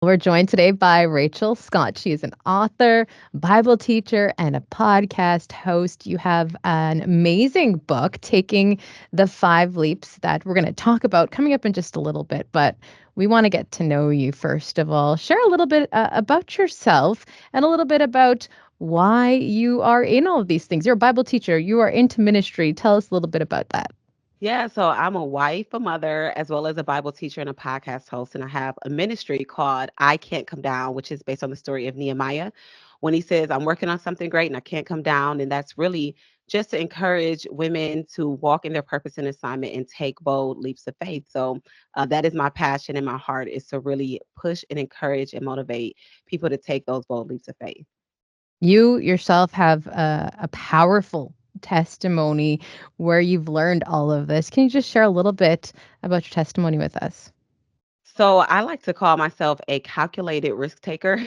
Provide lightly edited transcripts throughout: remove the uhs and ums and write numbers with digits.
We're joined today by Rachel Scott. She is an author, Bible teacher, and a podcast host. You have an amazing book, Taking the Five Leaps, that we're going to talk about coming up in just a little bit. But we want to get to know you first of all. Share a little bit about yourself and a little bit about why you are in all of these things. You're a Bible teacher, you are into ministry. Tell us a little bit about that. Yeah, so I'm a wife, a mother, as well as a Bible teacher and a podcast host. And I have a ministry called I Can't Come Down, which is based on the story of Nehemiah when he says, I'm working on something great and I can't come down. And that's really just to encourage women to walk in their purpose and assignment and take bold leaps of faith. So that is my passion and my heart is to really push and encourage and motivate people to take those bold leaps of faith. You yourself have a powerful testimony where you've learned all of this. Can you just share a little bit about your testimony with us? So I like to call myself a calculated risk taker.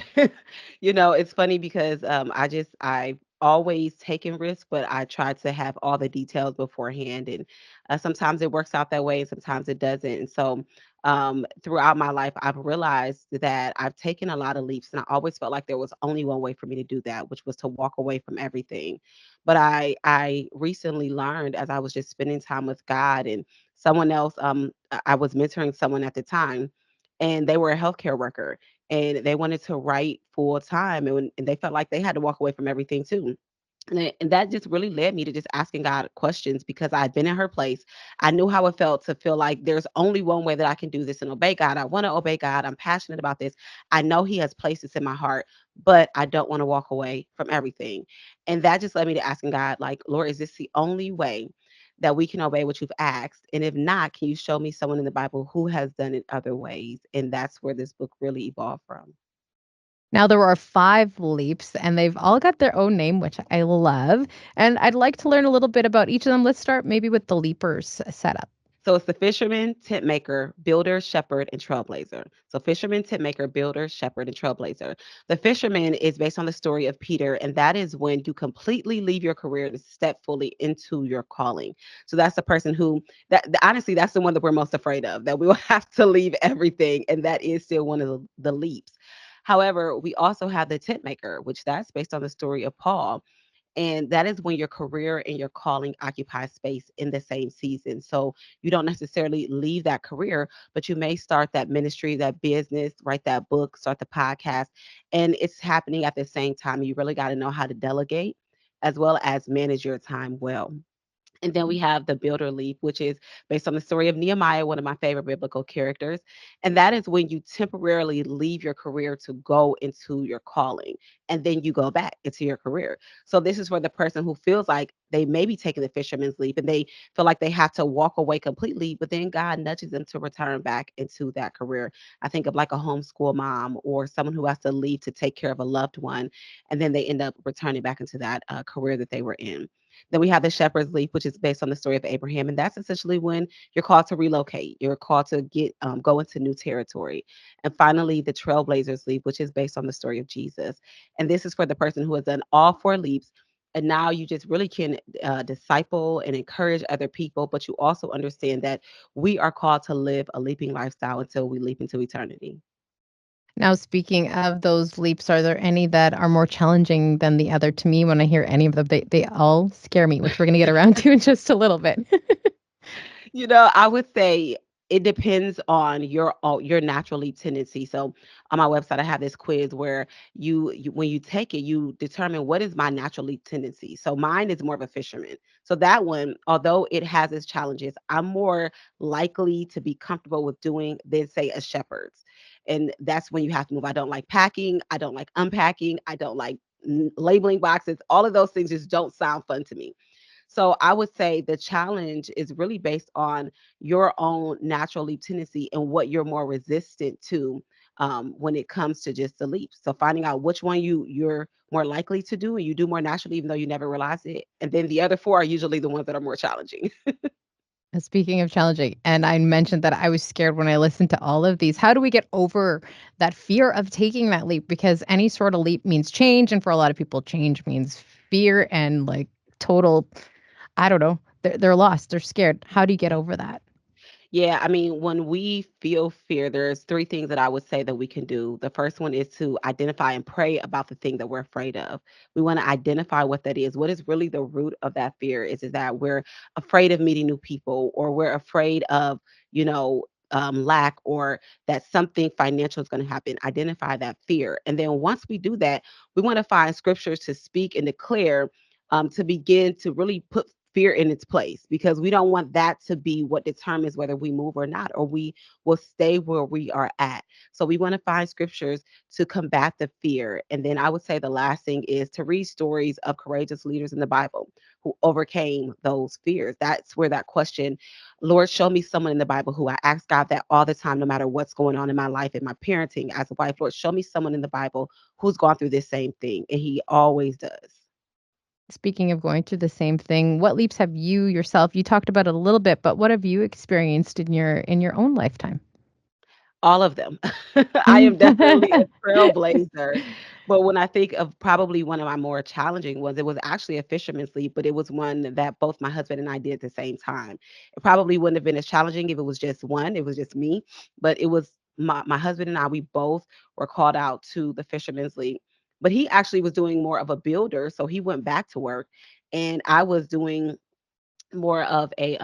It's funny because I've always taken risks, but I try to have all the details beforehand, and sometimes it works out that way, and sometimes it doesn't. And so throughout my life, I've realized that I've taken a lot of leaps, and I always felt like there was only one way for me to do that, which was to walk away from everything. But I recently learned as I was just spending time with God and someone else. I was mentoring someone at the time and they were a healthcare worker and they wanted to write full time and they felt like they had to walk away from everything too. And that just really led me to just asking God questions because I'd been in her place. I knew how it felt to feel like there's only one way that I can do this and obey God. I want to obey God. I'm passionate about this. I know He has placed this in my heart, but I don't want to walk away from everything. And that just led me to asking God, like, Lord, is this the only way that we can obey what you've asked? And if not, can you show me someone in the Bible who has done it other ways? And that's where this book really evolved from. Now, there are five leaps, and they've all got their own name, which I love. And I'd like to learn a little bit about each of them. Let's start maybe with the leapers setup. So it's the fisherman, tent maker, builder, shepherd, and trailblazer. So fisherman, tent maker, builder, shepherd, and trailblazer. The fisherman is based on the story of Peter, and that is when you completely leave your career to step fully into your calling. So that's the person who honestly, that's the one that we're most afraid of, that we will have to leave everything, and that is still one of the leaps. However, we also have the tent maker, which that's based on the story of Paul, and that is when your career and your calling occupy space in the same season. So you don't necessarily leave that career, but you may start that ministry, that business, write that book, start the podcast, and it's happening at the same time. You really got to know how to delegate as well as manage your time well. And then we have the builder leap, which is based on the story of Nehemiah, one of my favorite biblical characters. And that is when you temporarily leave your career to go into your calling, and then you go back into your career. So this is for the person who feels like they may be taking the fisherman's leap and they feel like they have to walk away completely, but then God nudges them to return back into that career. I think of like a homeschool mom or someone who has to leave to take care of a loved one, and then they end up returning back into that career that they were in. Then we have the shepherd's leap, which is based on the story of Abraham, and that's essentially when you're called to relocate. You're called to go into new territory. And finally, the trailblazers leap, which is based on the story of Jesus, and this is for the person who has done all four leaps. And now you just really can disciple and encourage other people, but you also understand that we are called to live a leaping lifestyle until we leap into eternity. Now, speaking of those leaps, are there any that are more challenging than the other? To me, when I hear any of them, they all scare me, which we're going to get around to in just a little bit. I would say it depends on your natural leap tendency. So on my website, I have this quiz where you when you take it, you determine what is my natural leap tendency. So mine is more of a fisherman. So that one, although it has its challenges, I'm more likely to be comfortable with doing than say a shepherd's. And that's when you have to move. I don't like packing. I don't like unpacking. I don't like labeling boxes. All of those things just don't sound fun to me. So I would say the challenge is really based on your own natural leap tendency and what you're more resistant to when it comes to just the leaps. So finding out which one you're more likely to do and you do more naturally, even though you never realize it. And then the other four are usually the ones that are more challenging. Speaking of challenging, and I mentioned that I was scared when I listened to all of these. How do we get over that fear of taking that leap? Because any sort of leap means change. And for a lot of people, change means fear and like total, I don't know, they're lost, they're scared. How do you get over that? Yeah, I mean, when we feel fear, there's three things that I would say that we can do. The first one is to identify and pray about the thing that we're afraid of. We want to identify what that is. What is really the root of that fear? Is that we're afraid of meeting new people, or we're afraid of, you know, lack, or that something financial is going to happen. Identify that fear. And then once we do that, we want to find scriptures to speak and declare, to begin to really put fear in its place, because we don't want that to be what determines whether we move or not, or we will stay where we are at. So we want to find scriptures to combat the fear. And then I would say the last thing is to read stories of courageous leaders in the Bible who overcame those fears. That's where that question, Lord, show me someone in the Bible who I ask God that all the time, no matter what's going on in my life, in my parenting as a wife. Lord, show me someone in the Bible who's gone through this same thing. And he always does. Speaking of going through the same thing, what leaps have you yourself, you talked about it a little bit, but what have you experienced in your own lifetime? All of them. I am definitely a trailblazer. But when I think of probably one of my more challenging ones, it was actually a fisherman's leap, but it was one that both my husband and I did at the same time. It probably wouldn't have been as challenging if it was just one, it was just me. But it was my husband and I, we both were called out to the fisherman's leap. But he actually was doing more of a builder. So he went back to work, and I was doing more of a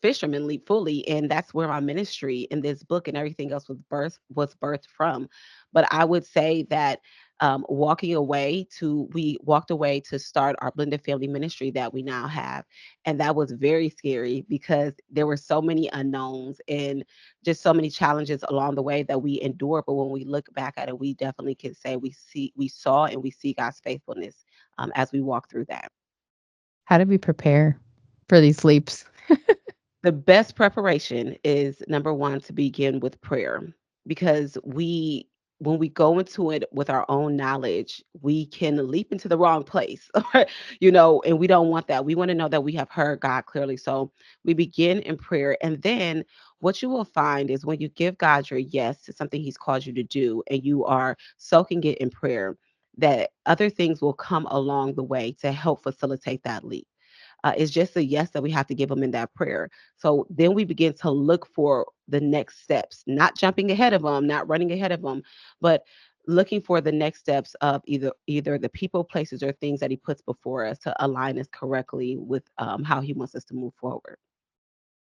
fisherman leap fully, and that's where my ministry in this book and everything else was birthed from. But I would say that we walked away to start our blended family ministry that we now have, and that was very scary because there were so many unknowns and just so many challenges along the way that we endured. But when we look back at it, we definitely can say we saw and we see God's faithfulness as we walk through that. How did we prepare for these leaps? The best preparation is number one, to begin with prayer, because when we go into it with our own knowledge, we can leap into the wrong place, and we don't want that. We want to know that we have heard God clearly. So we begin in prayer. And then what you will find is when you give God your yes to something He's called you to do, and you are soaking it in prayer, that other things will come along the way to help facilitate that leap. It's just a yes that we have to give them in that prayer. So then we begin to look for the next steps, not jumping ahead of them, not running ahead of them, but looking for the next steps of either the people, places, or things that he puts before us to align us correctly with how he wants us to move forward.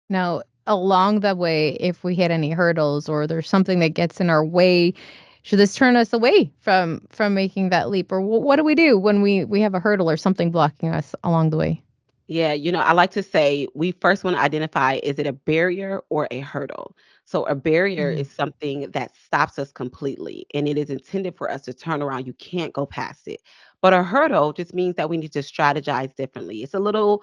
Now, along the way, if we hit any hurdles or there's something that gets in our way, should this turn us away from making that leap? Or what do we do when we have a hurdle or something blocking us along the way? Yeah, I like to say we first want to identify, is it a barrier or a hurdle? So, a barrier Mm. is something that stops us completely, and it is intended for us to turn around. You can't go past it. But a hurdle just means that we need to strategize differently. It's a little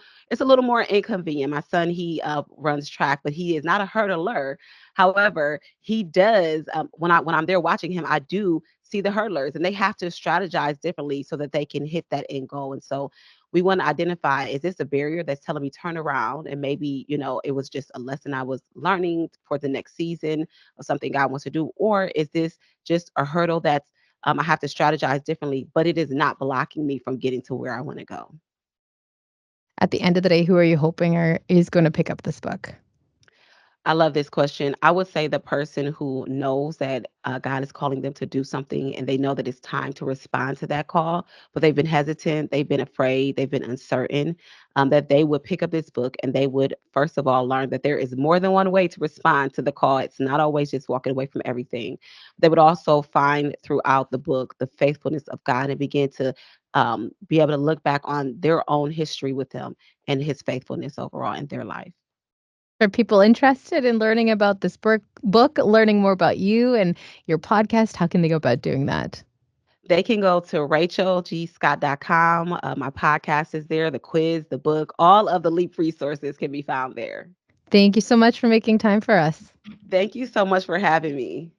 more inconvenient. My son, he runs track, but he is not a hurdler. However, he does, when I'm there watching him, I do see the hurdlers, and they have to strategize differently so that they can hit that end goal. And so we want to identify, is this a barrier that's telling me turn around, and maybe it was just a lesson I was learning for the next season of something God wants to do, or is this just a hurdle that's I have to strategize differently, but it is not blocking me from getting to where I want to go. At the end of the day, who are you hoping is going to pick up this book? I love this question. I would say the person who knows that God is calling them to do something, and they know that it's time to respond to that call, but they've been hesitant, they've been afraid, they've been uncertain, that they would pick up this book and they would, first of all, learn that there is more than one way to respond to the call. It's not always just walking away from everything. They would also find throughout the book the faithfulness of God and begin to be able to look back on their own history with Him and His faithfulness overall in their life. Are people interested in learning about this book, learning more about you and your podcast? How can they go about doing that? They can go to rachelgscott.com. My podcast is there, the quiz, the book, all of the LEAP resources can be found there. Thank you so much for making time for us. Thank you so much for having me.